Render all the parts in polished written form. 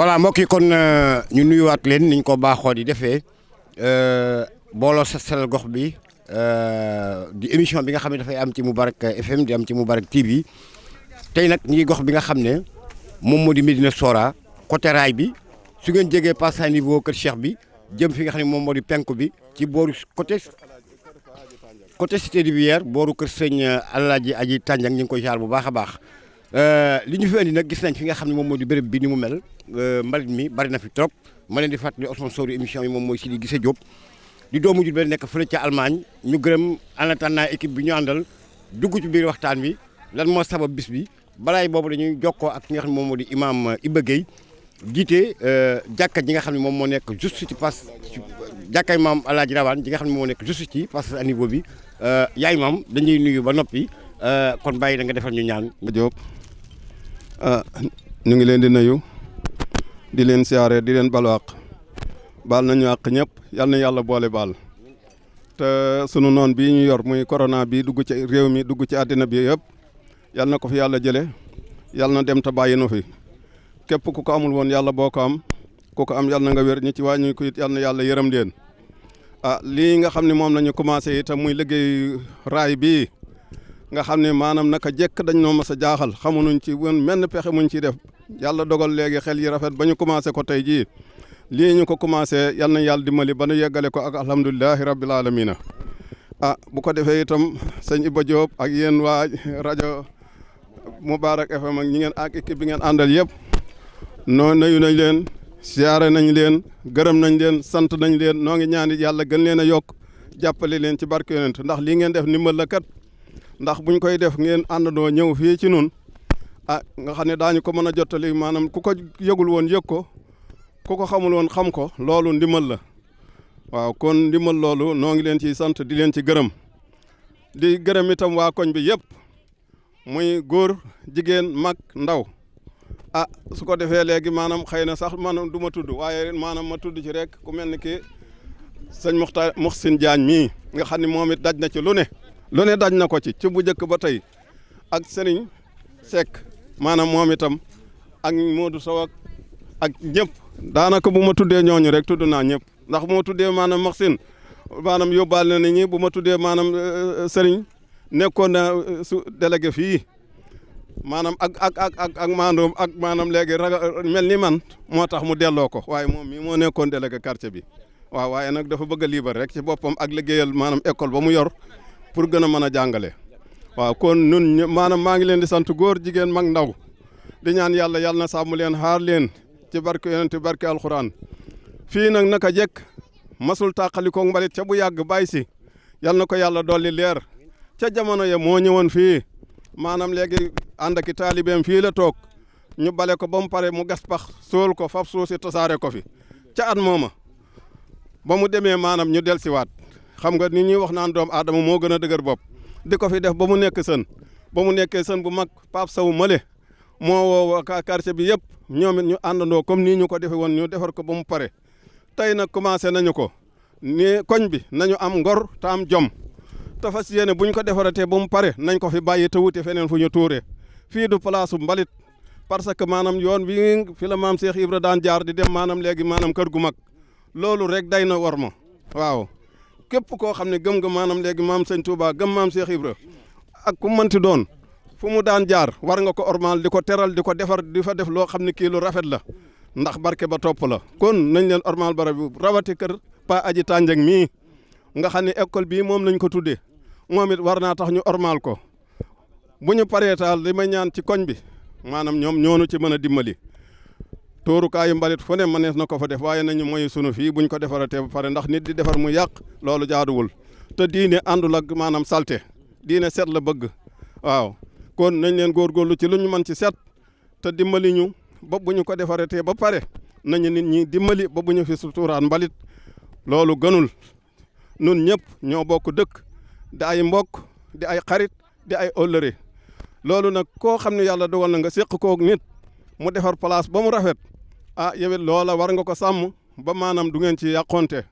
voilà mbokk yi kon ñu nuyuwaat leen niñ ko baaxoo di defee booloo Setal gox bi di émission bi nga xam ne dafay am ci Moubarak FM di am ci Moubarak TV tey nag ñu ngi gox bi nga xam ne moom moo di Médina Sora côté raay bi su ngeen jegee passe à niveau kër Cheikh bi jëm fi nga xam ne moom moo di penku bi ci booru côté cité du Bière booru kër sëñ Alaaji Aji Tànjang ñu ngi koy jaar bu baax a baax li ñu fi indi nag gis nañ fi nga xam ne moom moo di béréb bi ni mu mel mbalit mi bari na fi trop ma leen di fàttali Ousmane Sow émission yi moom mooy Sidi Gissé Diop di doomu Jurbel nekk fële ca Allemagne ñu gërëm en attendant équipe bi ñu àndal dugg ci biir waxtaan wi lan moo sabab bis bi balaay boobu dañuy jokkoo ak ki nga xam ne moom moo di imam Iba Gueye jiite jàkka ji nga xam ne moom moo nekk juste ci passe jàkkay maam Alaaji Rawaan ji nga xam ne moo nekk juste ci passe à niveau bi yaay maam dañuy nuyu ba noppi kon bàyyi da nga defal ñu ñaan. Diop ñu ngi leen di nuyu di leen siyaare di leen balu àq baal nañu àq ñëpp yal na yàlla boole baal te sunu noon bii ñu yor muy corona bi dugg ci réew mi dugg ci àddina bi yëpp yal na ko fi yàlla jële yal na dem te bàyyi nu fi képp ku ko amul woon yàlla boo ko am ku ko am yal na nga wér ñi ci wàññi ko it yal na yàlla yërëm leen lii nga xam ne moom la ñu commencé itam muy liggéey raay bii nga xam ne maanaam naka jekk dañ noo mas a jaaxal xamunuñ ci woon menn pexe muñ ciy def yàlla dogal léegi xel yi rafet ba ñu commencé ko tey jii lii ñu ko commencé yal na yàlla dimbali ba nu yeggale ko ak alhamdulilahi rabbil alamina bu ko defee itam sëñ Iba Diop ak yéen waa rajo Moubarak FM ak ñi ngeen ak équipe bi ngeen àndal yëpp noo nuyu nañ leen siyaare nañ leen gërëm nañ leen sant nañ leen noo ngi ñaan yàlla gën leen a yokk jàppale leen ci barke yonent ndax lii ngeen def ndimbal la kat ndax buñ koy def ngeen àndandoo ñëw fii ci nun nga xam ne daañu ko mën a jottali maanaam ku ko yëgul woon yëg ko ku ko xamul woon xam ko loolu ndimbal la waaw kon ndimbal loolu noo ngi leen ciy sant di leen ci gërëm di gërëm itam waa koñ bi yëpp muy góor jigéen mag ndaw su ko defee léegi maanaam xëy na sax maanaam du ma tudd waaye maanaam ma tudd ci rek ku mel ni ki sëñ Muxsin Jaañ mii nga xam ne moom it daj na ci lu ne daj na ko ci bu njëkk ba tey ak Serigne Seck maanaam moom itam ak Modou Sow ak ñëpp daanaka bu ma tuddee ñooñu rek tudd naa ñëpp ndax bu ma tuddee maanaam Muxsin maanaam yóbbaale na nit ñi bu ma tuddee maanaam Serigne nekkoon na su délégué fii maanaam ak maandoom ak maanaam léegi mel ni man moo tax mu delloo ko waaye moom mii moo nekkoon délégué quartier bi waaw waaye nag dafa bëgg a liibar rek ci boppam ak liggéeyal maanaam école ba mu yor pour gën a mën a jàngale waaw kon nun maanaam maa ngi leen di sant góor jigéen mag ndaw di ñaan yàlla na sàmm leen xaar leen ci barke yonent barke alxuraan fii nag naka jekk masul tàqalikoo mbalit ca bu yàgg bàyyi si yal na ko yàlla dolli leer ca jamono ye moo ñëwoon fii maanaam léegi ànd ak i taalibeem fii la toog ñu bale ko ba mu pare mu gas pax sóol ko fab suuf si tasaare ko fi ca at mooma ba mu demee maanaam ñu dellusiwaat xam nga ni ñuy wax naan doomu aadama moo gën a dëgër bopp di ko fi def ba mu nekk sën ba mu nekkee sën bu mag Pape Sow Male moo woo quartier bi yëpp ñoom it ñu àndandoo comme nii ñu ko defee woon ñu defar ko ba mu pare tey nag commencé nañu ko ni koñ bi nañu am ngor te am jom te fas yéene buñ ko defaratee ba mu pare nañ ko fi bàyyi te wuti feneen fu ñu tuuree fii du place mbalit parce que maanaam yoon bi fi la maam Cheikh Ibra daan jaar di dem maanaam léegi maanaam kër gu mag loolu rek day na war ma waaw képp koo xam ne gëm nga maanaam léegi maam Sëñ Touba gëm maam Cheikh Ibra ak ku mënti doon fu mu daan jaar war nga ko ormal di ko teral di ko defar di fa def loo xam ne kii lu rafet la ndax barke ba topp la kon nañ leen ormal barab bi rawati kër Pa Aji Tànjang mii nga xam ne école bii moom lañ ko tuddee moom it war naa tax ñu ormal ko bu ñu paree taal li may ñaan ci koñ bi maanaam ñoom ñoonu ci mën a dimbali tóorukaayu mbalit fu ne mënees na ko fa def waaye nañu mooy sunu fii buñ ko defaratee ba pare ndax nit di defar mu yàq loolu jaaduwul te diine àndul ak maanaam salte diine set la bëgg waaw kon nañ leen góorgóorlu ci lu ñu mën ci set te dimbali ñu ba bu ñu ko defaratee ba pare nañu nit ñi dimbali ba bu ñu fi suturaan mbalit loolu gënul nun ñëpp ñoo bokk dëkk di ay mbokk di ay xarit di ay ëllëre loolu nag koo xam ne yàlla dogal na nga séq koog nit mu defar place ba mu rafet yow it loola war nga ko sàmm ba maanaam du ngeen ci yàqonte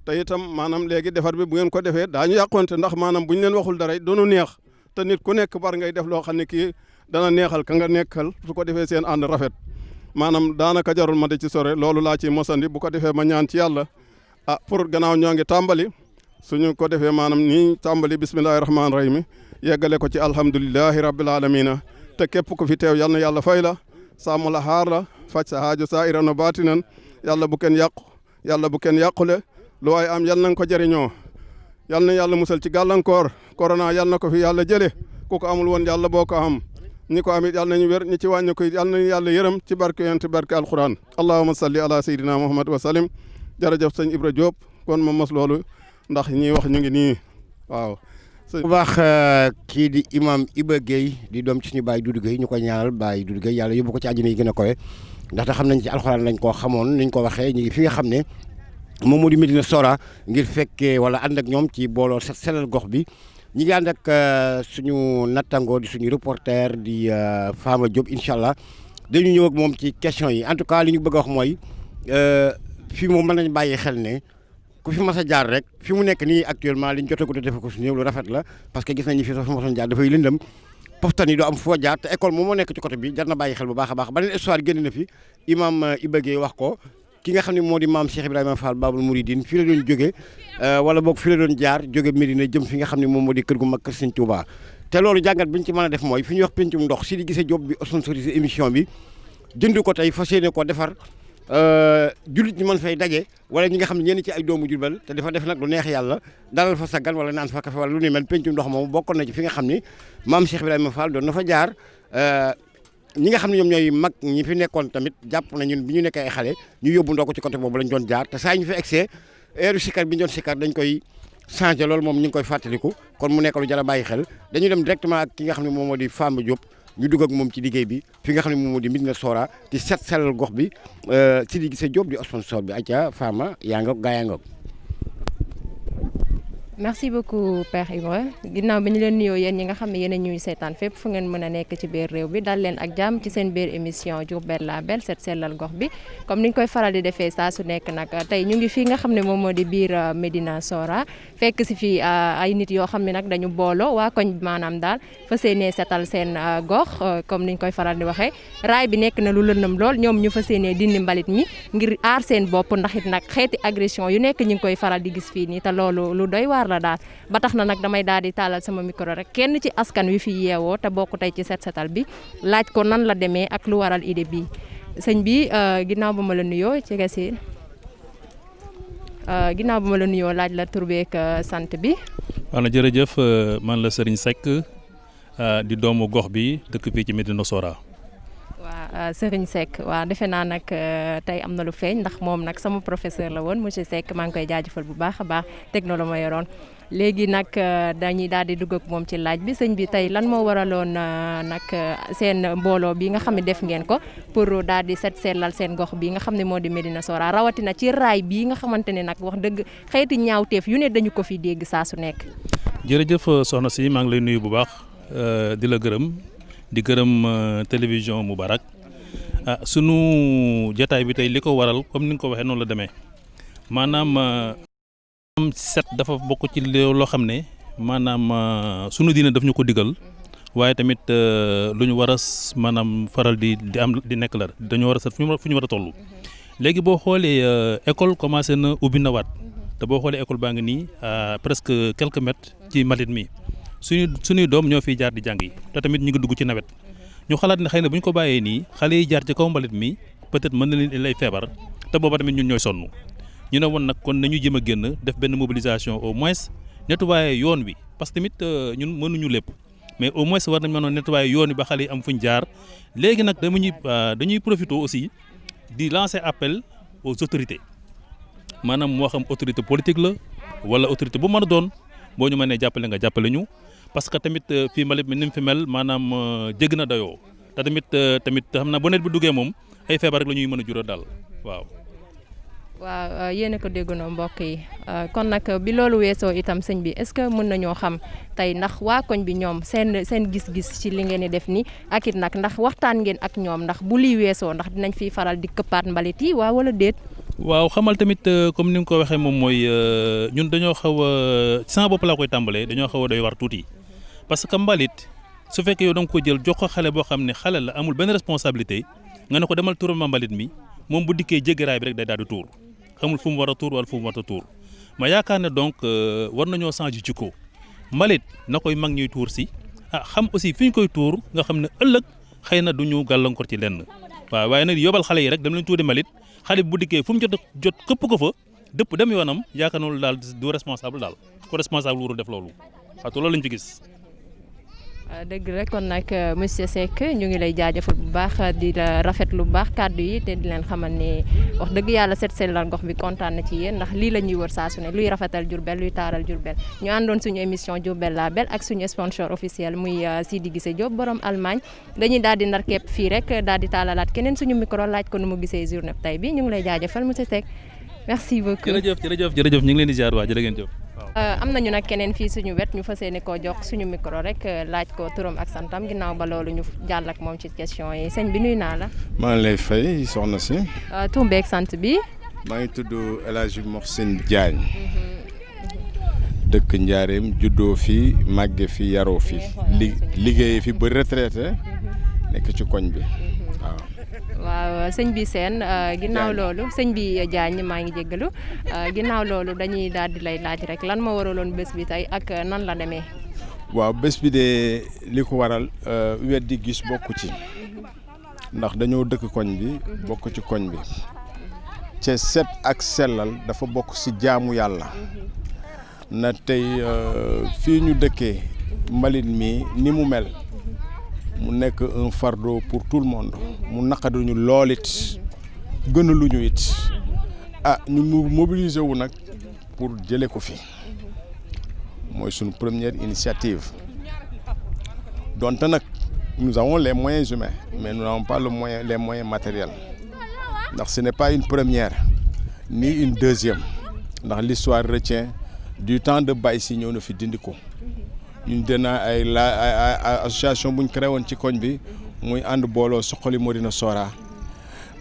te itam maanaam léegi defar bi bu ngeen ko defee daañu yàqonte ndax maanaam bu ñu leen waxul dara doonu neex te nit ku nekk war ngay def loo xam ne kii dana neexal ka nga nekkal su ko defee seen ànd rafet maanaam daanaka jarul ma di ci sore loolu laa ci mosandi bu ko defee ma ñaan ci yàlla pour gannaaw ñoo ngi tàmbali suñu ko defee maanaam nii tàmbali bismillahi rahmaani rahim yeggale ko ci alhamdulilahi rabbil alamina te képp ku fi teew yal na yàlla fay la sàmm la xaar la faj sa haajo saa iran baatinan yàlla bu kenn yàqu yàlla bu kenn yàqule lu waay am yal na nga ko jëriñoo yal na yàlla musal ci gàllankoor corona yal na ko fi yàlla jële ku ko amul woon yàlla boo ko am ñi ko amit yal nañu wér ñi ci wàññi ko yal nañu yàlla yërëm ci barke yonent barke alquran allahumma salli ala sayyidina muhammad wa sallim jërëjëf sëñ Ibra Diop kon ma mos loolu ndax ñi wax ñu ngi nii waaw. bu baax kii di imam Iba Guèye di doom ci suñu baay Doudou Guèye ñu koy ñaanal baay Doudou Guèye yàlla yóbbu ko ci àjjana yi gën a kowe ndaxte xam nañ ci alxuraan lañ koo xamoon niñ ko waxee ñu ngi fi nga xam ne moom moo di Médina Sora ngir fekkee wala ànd ak ñoom ci booloo selal gox bi ñi ngi ànd ak suñu nattangoo di suñu reporter di Fama Diop incha allah dañu ñëw ak moom ci question yi en tout cas li ñu bëgg a wax mooy fii moom mën nañ bàyyi xel ne ku fi mas a jaar rek fi mu nekk nii actuellement liñ jotagut a defe ko su néew lu rafet la parce que gis nañu fi soo fi mosoon jaar dafay lëndëm postan yi doo am foo jaar te école moom moo nekk ci côté bi jar na bàyyi xel bu baax a baax beneen histoire génn na fi imam Iba Guèye wax ko ki nga xam ne moo di maam Cheikh Ibrahima Fall Babul Mouridine fii la doon jóge wala boog fii la doon jaar jóge Médina jëm fi nga xam ne moom moo di kër gu mag kër Sëñ Touba te loolu jàngat bi ñu ci mën a def mooy fi ñuy wax pencum ndox si di gisee job bi sponsorisé émission bi jënd ko tey fas yéene ko defar jullit ñi mën fay daje wala ñi nga xam ne ñenn ci ay doomu Jurbel te dafa def nag lu neex yàlla dalal fa sa gan wala naan fa kafe wala lu ni mel pencum ndox moom bokkoon na ci fi nga xam ni maam Cheikh Ibrahima Fall doon na fa jaar ñi nga xam ne ñoom ñooy mag ñi fi nekkoon tamit jàpp na ñun bi ñu nekkee ay xale ñu yóbbu ndoo ko ci côté boobu lañ doon jaar te saa ñu fi egsee heure sikar bi ñu doon sikar dañ koy changé loolu moom ñu ngi koy fàttaliku kon mu nekk lu jar a bàyyi xel dañu dem directement ak ki nga xam ne moom moo di Fama Diop ñu dugg ak moom ci liggéey bi fi nga xam ne moom moo di Médina Sora di set sellal gox bi si di gisee Diop di sponsor bi aca Fama yaa ngoog gaa yaa ngoog. merci beaucoup Père Ibra ginnaaw bi ñu leen nuyoo yéen ñi nga xam ne yéen a ñuy seetaan fépp fu ngeen mën a nekk ci biir réew bi dal leen ak jàmm ci seen biir émission Diourbel la Belle set sellal gox bi comme ni ñu koy faral di defee saa su nekk nag tey ñu ngi fii nga xam ne moom moo di biir Médina Sora fekk si fii ay nit yoo xam ne nag dañu booloo waa koñ maanaam daal fas yéenee setal seen gox comme ni ñu koy faral di waxee raay bi nekk na lu lëndëm lool ñoom ñu fas yéenee dindi mbalit mi ngir aar seen bopp ndax it nag xeeti agression yu nekk ñu ngi koy faral di gis fii nii te loolu lu doy waar la daal ba tax na nag damay daal di taalal sama micro rek kenn ci askan wi fi yeewoo te bokk tey ci set setal bi laaj ko nan la demee ak lu waral idée bi sëñ bi ginnaaw ba ma la nuyoo ci gasi ginnaaw ba ma la nuyoo laaj la tur beeg sant bi. waaw jërëjëf man la Serigne Seck di doomu gox bi dëkk fii ci Médina Sora. waaw Serigne Seck waaw defe naa nag tey am na lu feeñ ndax moom nag sama professeur la woon monsieur Seck maa ngi koy jaajëfal bu baax a baax techno la ma yoroon léegi nag dañuy daal di dugg ak moom ci laaj bi sëñ bi tey lan moo waraloon nag seen mbooloo bi nga xam ne def ngeen ko pour daal di set sellal seen gox bi nga xam ne moo di Médina Sora rawatina ci raay bii nga xamante ne nag wax dëgg xeeti ñaawteef yu ne dañu ko fi dégg saa su nekk. jërëjëf soxna si maa ngi lay nuyu bu baax di la gërëm. di gërëm télévision Moubarak sunu jataay bi tey li ko waral comme ni nga ko waxee noonu la demee maanaam set dafa bokk ci loo xam ne maanaam sunu diine daf ñu ko digal waaye tamit lu ñu war a maanaam faral di am di nekk la dañoo war a set fu ñu war a toll. léegi boo xoolee école commencé na ubbi na waat te boo xoolee école baa ngi nii presque quelques mètres ci mbalit mi. suñuy doom ñoo fiy jaar di jàng yi te tamit ñu ngi dugg ci nawet ñu xalaat ne xëy na bu ñu ko bàyyee nii xale yi jaar ci kaw mbalit mi peut-être mën na leen lay feebar te booba tamit ñun ñooy sonn ñu ne woon nag kon nañu jëm a génn def benn mobilisation au moins nettoyer yoon wi parce que tamit ñun mënuñu lépp mais au moins war nañ mën a nettoyer yoon wi ba xale yi am fuñ jaar léegi nag dañuy profiter aussi di lancer appel aux autorités maanaam moo xam autorité politique la wala autorité bu mën a doon boo ñu mënee jàppale nga jàppale ñu parce que tamit fii mbalit mi ni mu fi mel maanaam jégg na dayoo te tamit xam naa bu net bi duggee moom ay feebar rek la ñuy mën a jural daal waaw. waaw yéen a ko déggandoo mbokk yi kon nag bi loolu weesoo itam sëñ bi est-ce que mën nañoo xam tey ndax waa koñ bi ñoom seen gis-gis ci li ngeen di def ni ak it nag ndax waxtaan ngeen ak ñoom ndax bu lii weesoo ndax dinañ fiy faral di këppaat mbalit yi waaw wala déet. waaw xamal tamit comme ni nga ko waxee moom mooy ñun dañoo xaw a sama bopp laa koy tàmbalee dañoo xaw a doy war tuuti parce que mbalit su fekkee yow da nga ko jël jox ko xale boo xam ne xale la amul benn responsabilité nga ne ko demal tuural ma mbalit mi moom bu dikkee jéggi raay bi rek day daal di tuur xamul fu mu war a tuur wala fu mu war a tuur ma yaakaar ne donc war nañoo changer jikko mbalit na koy mag ñuy tuur si xam aussi fi ñu koy tuur nga xam ne ëllëg xëy na du ñu gàllankoor ci lenn waaw waaye nag yóbbal xale yi rek dem leen tuuri mbalit xale bi bu dikkee fu mu jot këpp ko fa dëpp dem yoonam yaakaar noonu daal du responsable daal ko responsable wuru def loolu waaw te loolu lañ fi gis. dëgg la kon nag monsieur Seck ñu ngi lay jaajëfal bu baax di la rafetlu bu baax kàddu yi te di leen xamal ni wax dëgg yàlla Set Sellal Gox bi kontaan na ci yéen ndax lii la ñuy wër saa su ne luy rafetal Diourbel luy taaral Diourbel ñu àndoon suñu émission Diourbel la Belle ak suñu sponsor officiel muy Sidi Guissé Diop borom Allemagne dañuy daal di ndar képp fii rek daal di taalalaat keneen suñu micro laaj ko nu mu gisee journée tey bi ñu ngi lay jaajëfal monsieur Seck merci beaucoup. jërëjëf ñu ngi leen di ziar waa jërë ngeen jëf. am nañu nag keneen fii suñu wet ñu fas yéene koo jox suñu micro rek laaj ko turam ak santam ginnaaw ba loolu ñu jàll ak moom ci question yi sëñ bi nuyu naa la. maa ngi lay fay soxna si. tur beeg sant bi. maa ngi tudd El Hadj Moxsin Diagne. dëkk Njaareem juddoo fi màgge fi yaroo fi liggéey fi ba retraité nekk ci koñ bi waaw. waaw sëñ bi seen ginnaaw loolu sëñ bi Diagne maa ngi jéggalu ginnaaw loolu dañuy daal di lay laaj rek lan moo waraloon bés bi tey ak nan la demee. waaw bés bi de li ko waral weddi gis bokku ci ndax dañoo dëkk koñ bi bokk ci koñ bi te set ak sellal dafa bokk ci jaamu yàlla na tey fii ñu dëkkee mbalit mi ni mu mel. mu nekk un fardeau pour tout le monde mu naqaduñu lool it gënaluñu it ñu mobiliser wu nag pour jëlee ko fi mooy suñu première initiative donte nag nous avons les moyens humains mais nous n'avons pas les moyens matériels ndax ce n'est pas une première ni une deuxième ndax l'histoire retient du temps de Baye si ñëw na fi dindi ko ñun dina ay association buñ créé woon ci koñ bi muy ànd booloo Suxali Morina Sora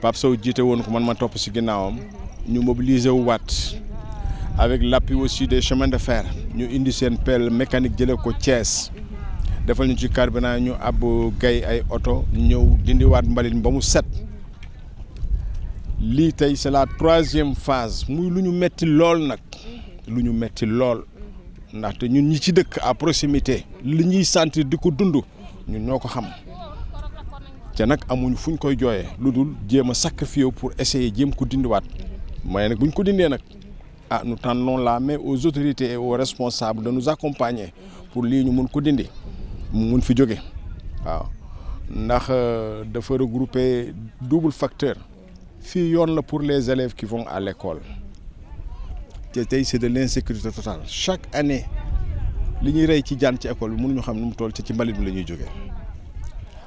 Pape Sow jiite woon ko man ma topp si ginnaawam ñu mobiliser wu waat avec l'appui aussi des chemins de fer ñu indi seen pelle mécanique jëlee ko Thiès defal ñu ci carburant ñu ab gay ay oto ñëw dindiwaat mbalit ba mu set lii tey c'est la 3e phase muy lu ñu metti lool nag lu ñu metti lool. ndaxte ñun ñi ci dëkk à proximité li ñuy sentir di ko dund ñun ñoo ko xam te nag amuñu fuñ koy jooyee lu dul jéem a sacrifier pour essayer jéem ko dindiwaat mooy nag buñ ko dindee nag nous tendons la main aux autorités et aux responsables de nous accompagner pour lii ñu mun ko dindi mu mun fi jóge waaw ndax dafa regrouper double facteur fii yoon la pour les élèves qui vont à l'école te tey c'est de l'insécurité totale chaque année li ñuy rey ci jaan ci école bi mënuñu xam nu mu toll ci mbalit bi la ñuy jógee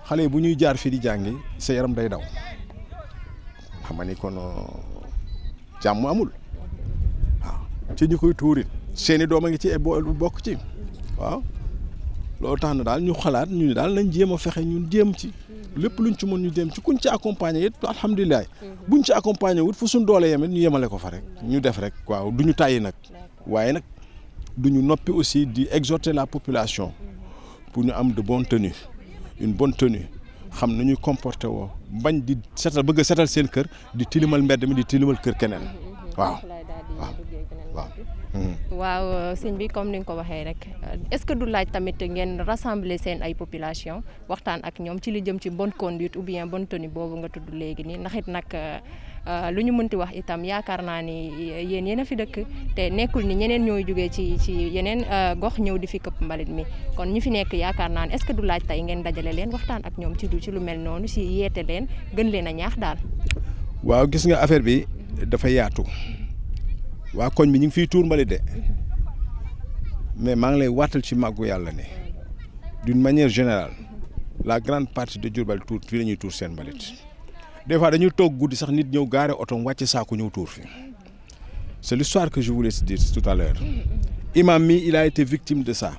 xale yi bu ñuy jaar fii di jàngi sa yaram day daw xam nga ni kon jàmm amul waaw ci ñu koy tuurit seeni doom a ngi ci bokk ci waaw loolu tax na daal ñu xalaat ñu daal nañ jéem a fexe ñun jéem ci lépp luñ ci mën ñu jéem ci kuñ ci accompagner it alhamdulilah buñ ci accompagner wut fu suñ doole yemet ñu yemale ko fa rek ñu def rek waaw duñu tàyyi nag waaye nag duñu noppi aussi di exhorter la population pour ñu am de bonne tenue une bonne tenue xam nañuy comporter woo bañ di setal bëgg a setal seen kër di tilimal mbedd mi di tilimal kër keneen waaw waaw sëñ bi comme ni nga ko waxee rek est-ce que du laaj tamit ngeen rassembler seen ay population waxtaan ak ñoom ci li jëm ci bonne conduite ou bien bonne tenue boobu nga tudd léegi nii ndax it nag lu ñu mënti wax itam yaakaar naa ni yéen a fi dëkk te nekkul ni ñeneen ñooy jógee ci yeneen gox ñëw di fi këpp mbalit mi kon ñi fi nekk yaakaar naa ni est-ce que du laaj tey ngeen dajale leen waxtaan ak ñoom ci lu mel noonu si yeete leen gën leen a ñaax daal. waaw gis nga affaire bi dafa yaatu. waa koñ bi ñu ngi fiy tuur mbalit de mais maa ngi lay waatal ci màggu yàlla ne d'une manière générale la grande partie de Diourbel tuur fii la ñuy tuur seen mbalit des fois dañuy toog guddi sax nit ñëw gaare otom wàcce saako ñëw tuur fi c'est l'histoire que je voulais te dire tout à l'heure imam mi il a été victime de ça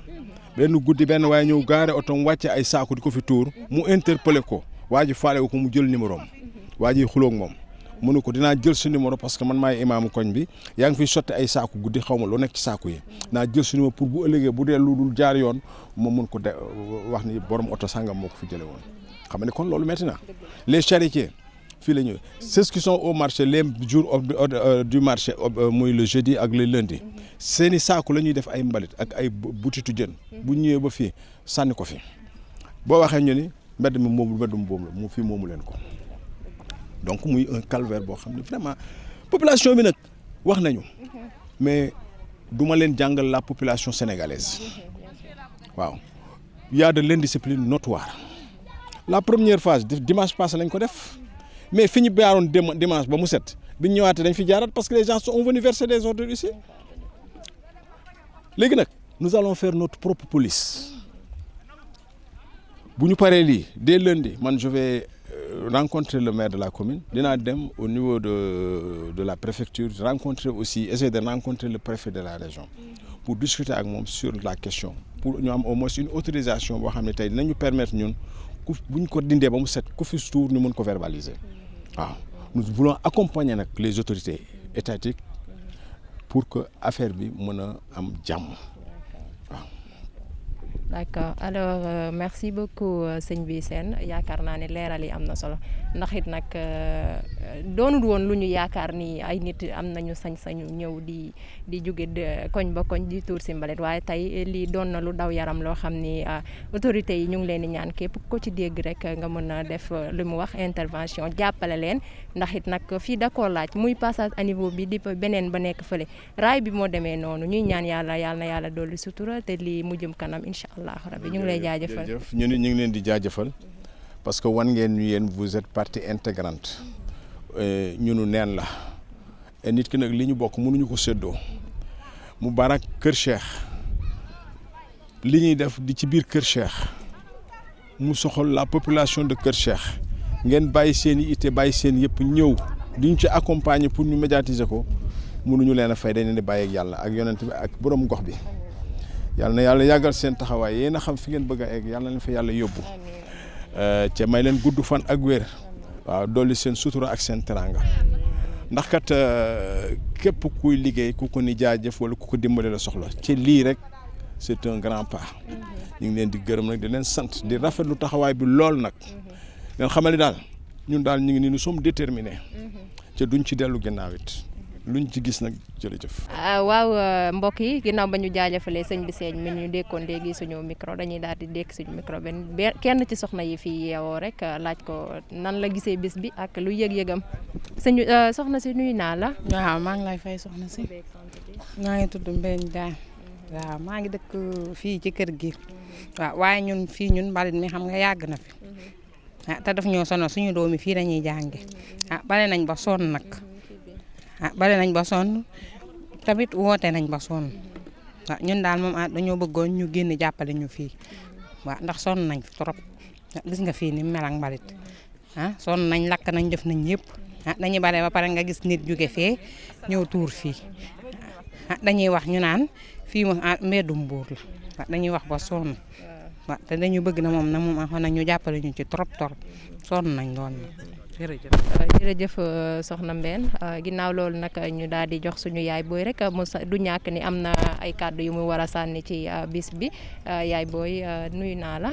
benn guddi benn waaye ñëw gaare otom wàcce ay saako di ko fi tuur mu interpellé ko waa ji faale ko mu jël numéro am waa ji xuloog moom mu ne ko dinaa jël sa numéro parce que man maay imaamu koñ bi yaa ngi fiy sotti ay saaku guddi xaw ma loo nekk ci saaku yi naa jël sa numéro pour bu ëllëgee bu dee lu dul jaar yoon moom mun ko de wax ni borom oto sangam moo ko fi jëlee woon xam nga ne kon loolu métti na les charretiers fii la ñu ceux qui sont au marché les jours du marché muy le jeudi ak le lundi seeni saako la ñuy def ay mbalit ak ay butitu jën bu ñëwee ba fii sànni ko fi boo waxee ñu ni mbedd mi moomul mbeddum boobu la mu fii moomu leen ko donc muy un calvaire boo xam ne vraiment population bi nag wax nañu mais duma leen jàngal la population sénégalaise waaw y a de l'indiscipline notoire la première phase dimanche passé lañ ko def mais fi ñu baaroon dimanche ba mu set bi ñu ñëwaatee dañ fi jaaraat parce que les gens sont venus verser des ordures ici léegi nag nous allons faire notre propre police bu ñu paree lii dès lundi man je vais rencontrer le maire de la commune dinaa dem au niveau de la préfecture rencontrer aussi essayer de rencontrer le préfet de la région pour discuter ak moom sur la question pour ñu am au moins une autorisation boo xam ne tey dinañu permettre ñun ku bu ñu ko dindee ba mu set ku fi tuur ñu mën ko verbaliser waaw nous voulons accompagner nag les autorités étatiques pour que affaire bi mën a am jàmm waaw. d'accord alors merci beaucoup sëñ bi Sène yaakaar naa ne leeral yi am na solo ndax it nag doonul woon lu ñu yaakaar ni ay nit am nañu sañ-sañu ñëw di jóge koñ ba koñ di tuur si mbalit waaye tey lii doon na lu daw yaram loo xam ni autorités yi ñu ngi leen di ñaan képp ko ci dégg rek nga mën a def lu mu wax intervention jàppale leen ndax it nag fii da koo laaj muy passage à niveau bi di beneen ba nekk fële raay bi moo demee noonu ñuy ñaan yàlla na yàlla dolli sutura te lii mu jëm kanam incha allah rabbi ñu ngi lay jaajëfal ñu ngi leen di jaajëfal parce que wan ngeen ñu yéen vous êtes partie intégrante ñunu neen la et nit ki nag li ñu bokk mënuñu ko séddoo Moubarak Kër Cheikh li ñuy def di ci biir Kër Cheikh mu soxal la population de Kër Cheikh ngeen bàyyi seen i ité bàyyi seen yëpp ñëw di ñu ci accompagner pour ñu médiatiser ko mënuñu leen a fay dañ leen di bàyyi ak yàlla ak yonent bi ak borom gox bi yàlla na yàlla yàggal seen taxawaay yéen a xam fi ngeen bëgg a egg yàlla na leen fa yàlla yóbbu ca may leen gudd fan ak wér waaw dolli seen sutura ak seen teranga ndax kat képp kuy liggéey ku ko ni jaajëf wala ku ko dimbale la soxla ci lii rek c'est un grand pas ñu ngi leen di gërëm nag di leen sant di rafetlu taxawaay bi lool nag leen xamal ni daal ñun daal ñu ngi nii nous sommes déterminés ca duñ ci dellu ginnaaw it luñ ci gis nag jërëjëf. waaw mbokk yi ginnaaw ba ñu jaajëfalee sëñ bi Sène mi ñu dékkoon léegi suñu micro dañuy daal di dékk suñu micro kenn ci soxna yi fii yeewoo rek laaj ko nan la gisee bis bi ak lu yëg-yëgam soxna si nuyu naa la. waaw maa ngi lay fay soxna si. maa ngi tudd Mbène Diagne. waaw maa ngi dëkk fii ci kër gi. waaw waaye ñun fii mbalit mi xam nga yàgg na fi. te daf ñoo sonal suñu doomi fii dañuy jànge bale nañ ba sonn nag. bale nañ ba sonn tamit woote nañ ba sonn waaw ñun daal moom dañoo bëggoon ñu génn jàppale ñu fii waaw ndax sonn nañ fi trop gis nga fii ni mel ak mbalit sonn nañ lakk nañ def nañ yëpp dañuy bale ba pare nga gis nit jóge fee ñëw tuur fii dañuy wax ñu naan fii moom mbeddum Mbuur la waaw dañuy wax ba sonn waaw te dañu bëgg na moom axoon na ñu jàppale ñu ci trop sonn nañ lool jërëjëf soxna Mbène ginnaaw loolu nag ñu daal di jox suñu yaay booy rek du ñàkk ni am na ay kàddu yu mu war a sànni ci bis bi yaay booy nuyu naa la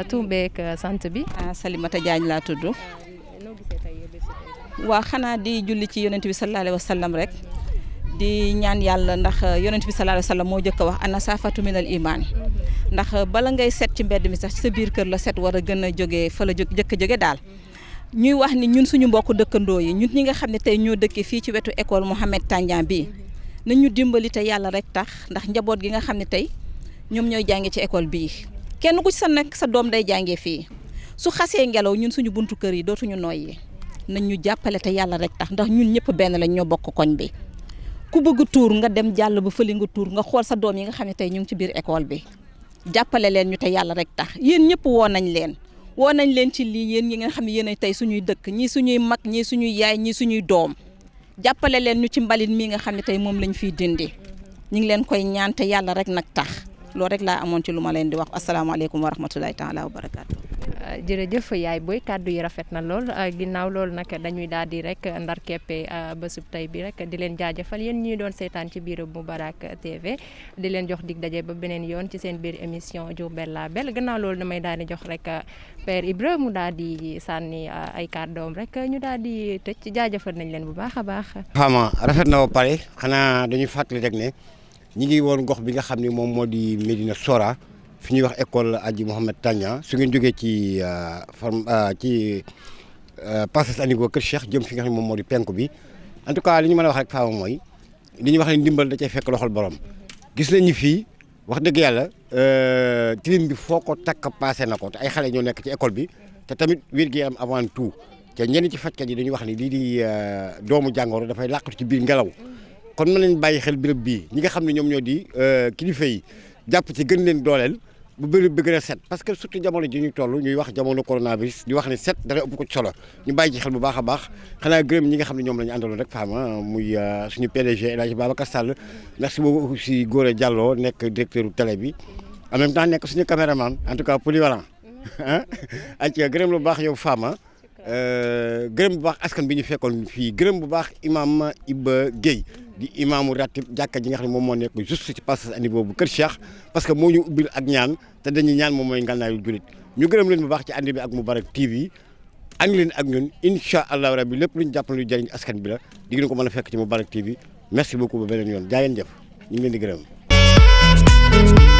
tur beeg sant bi. Salimata Diagne laa tudd. waa xanaa di julli ci yonent bi sallallahu alayhi wa sallam rek di ñaan yàlla ndax yonent bi sallallahu alayhi wa sallam moo jëkk a wax ana saafatu minal iman ndax bala ngay set ci mbedd mi sax sa biir kër la set war a gën a jógee fa la jëkk a jóge daal ñuy wax ni ñun suñu mbokk dëkkandoo yi ñun ñi nga xam ne tey ñoo dëkkee fii ci wetu école Mohamed Tandian bii nañ ñu dimbali te yàlla rek tax ndax njaboot gi nga xam ne tey ñoom ñooy jànge ci école bii kenn ku ci sa nekk sa doom day jàngee fii su xasee ngelaw ñun suñu buntu kër yi dootuñu noyyi nañ ñu jàppale te yàlla rek tax ndax ñun ñëpp benn lañ ñoo bokk koñ bi ku bëgg tuur nga dem jàll ba fële nga tuur nga xool sa doom yi nga xam ne tey ñu ngi ci biir école bi jàppale leen ñu te yàlla rek tax yéen ñëpp woo nañ leen ci lii yéen ñi nga xam ne yéen tey suñuy dëkk ñii suñuy mag ñii suñuy yaay ñii suñuy doom jàppale leen ñu ci mbalit mi nga xam ne tey moom lañ fiy dindi ñu ngi leen koy ñaan te yàlla rek nag tax loolu rek laa amoon ci lu ma leen di wax asalaamaaleykum wa rahmatulahi taala wa barakaatu. jërëjëf yaay booy kàddu yi rafet na lool ginnaaw loolu nag dañuy daal di rek ndar keppe bésub tey bi rek di leen jaajëfal yéen ñuy doon seetaan ci biir Moubarak TV di leen jox dig daje ba beneen yoon ci seen biir émission Diourbel la Belle gannaaw loolu damay daal di jox rek Père Ibra mu daal di sànni ay kàddoom rek ñu daal di tëj jaajëfal nañ leen bu baax a baax. Fama rafet na ba pare xanaa dañuy fàttali rek ne ñi ngi woon gox bi nga xam ne moom moo di Médina Sora fi ñuy wax école Aji Mohamed Tagna su ngeen jógee ci passage à niveau Kër Cheikh jëm fi nga xam ne moom moo di penku bi en tout cas li ñu mën a wax rek Fama mooy li ñuy wax ne ndimbal da cay fekk loxol borom gis nañ ni fii wax dëgg yàlla tilim bi foo ko takk passé na ko te ay xale ñoo nekk ci école bi te tamit wér gi am avant tout te ñenn ci fajkat yi dañuy wax ni lii di doomu jàngoro dafay làqatu ci biir ngelaw kon mën nañ bàyyi xel béréb bii ñi nga xam ne ñoom ñoo di kilifa yi jàpp ci gën leen dooleel bu béréb bi gën a set parce que surtout jamono ji ñu toll ñuy wax jamono coronavirus di wax ne set dara ëpp ko ci solo ñu bàyyi ci xel bu baax a baax xanaa gërëm ñi nga xam ne ñoom la ñu àndaloon rek Fama muy suñu PDG El Hadj Babacar Sall merci beaucoup aussi Gora Diallo nekk directeur télé bi en même temps nekk suñu caméraman en tout cas polyvalent ah ak gërëm lu baax yow Fama gërëm bu baax askan bi ñu fekkoon fii gërëm bu baax imam Iba Guèye di imaamu ratib jàkka ji nga xam ne moom moo nekk juste ci passage à niveau bu Kër Cheikh parce que moo ñu ubbil ak ñaan te dañuy ñaan moom mooy ngànnaayu jullit ñu gërëm leen bu baax ci ànd bi ak Moubarak TV ànd leen ak ñun incha allahu rabbi lépp lu ñu jàpp lu jëriñ askan bi la di ngeen ko mën a fekk ci Moubarak TV merci beaucoup ba beneen yoon jaa ngeen jëf ñu ngi leen di gërëm.